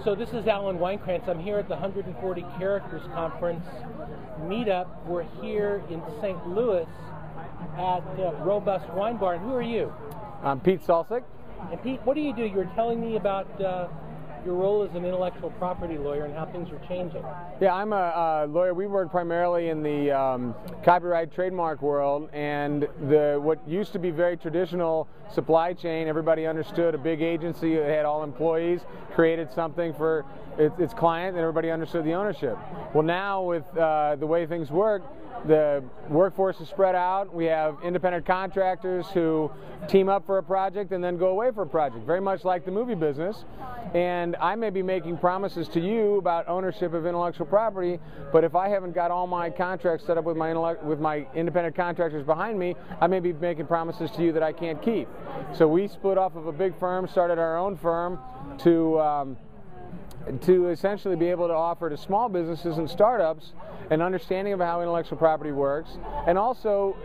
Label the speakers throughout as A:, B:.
A: So this is Alan Weinkrantz. I'm here at the 140 Characters Conference meetup. We're here in St. Louis at Robust Wine Bar. And who are you?
B: I'm Pete Salsich.
A: And Pete, what do you do? You were telling me about your role as an intellectual property lawyer and how things are changing.
B: Yeah, I'm a lawyer. We work primarily in the copyright trademark world, and what used to be very traditional supply chain, everybody understood a big agency that had all employees, created something for its client, and everybody understood the ownership. Well, now with the way things work, the workforce is spread out. We have independent contractors who team up for a project and then go away for a project, very much like the movie business. And I may be making promises to you about ownership of intellectual property, but if I haven't got all my contracts set up with my independent contractors behind me, I may be making promises to you that I can't keep. So we split off of a big firm, started our own firm to essentially be able to offer to small businesses and startups an understanding of how intellectual property works. And also,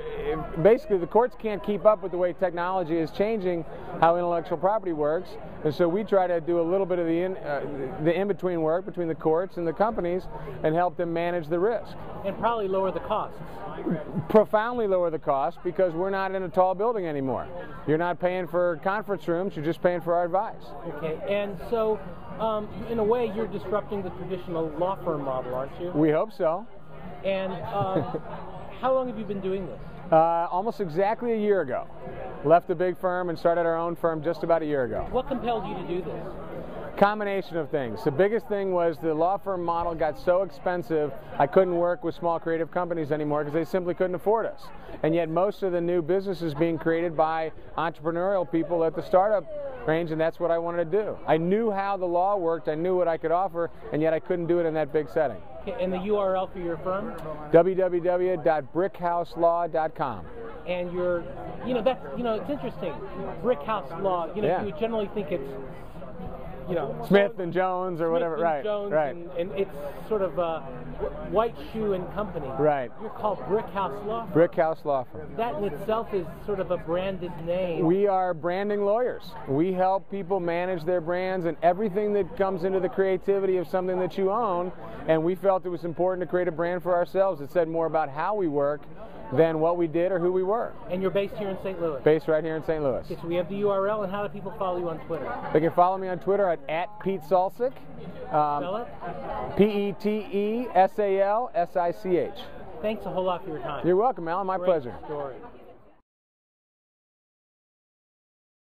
B: basically, the courts can't keep up with the way technology is changing how intellectual property works. And so we try to do a little bit of the in-between work between the courts and the companies and help them manage the risk.
A: And probably lower the costs.
B: Profoundly lower the cost, because we're not in a tall building anymore. You're not paying for conference rooms, you're just paying for our advice.
A: Okay, and so in a way you're disrupting the traditional law firm model, aren't you?
B: We hope so.
A: And how long have you been doing this?
B: Almost exactly a year ago. Left the big firm and started our own firm just about a year ago.
A: What compelled you to do this?
B: Combination of things. The biggest thing was the law firm model got so expensive I couldn't work with small creative companies anymore because they simply couldn't afford us. And yet most of the new businesses being created by entrepreneurial people at the startup range, and that's what I wanted to do. I knew how the law worked, I knew what I could offer, and yet I couldn't do it in that big setting.
A: Okay, and the URL for your firm?
B: www.brickhouselaw.com.
A: And it's interesting. Brick House Law,
B: Yeah.
A: You generally think it's
B: Smith and Jones or whatever,
A: Smith and
B: right?
A: Jones,
B: Right.
A: And it's sort of White Shoe and Company.
B: Right.
A: You're called Brick House Law Firm.
B: Brick House Law Firm.
A: That in itself is sort of a branded name.
B: We are branding lawyers. We help people manage their brands and everything that comes into the creativity of something that you own. And we felt it was important to create a brand for ourselves that said more about how we work than what we did or who we were.
A: And you're based here in St. Louis?
B: Based right here in St. Louis.
A: Okay, so we have the URL, and how do people follow you on Twitter?
B: They can follow me on Twitter at Pete Salsich.
A: Spell it?
B: PeteSalsich.
A: Thanks a whole lot for your time.
B: You're welcome, Alan. My
A: Great
B: pleasure.
A: Story.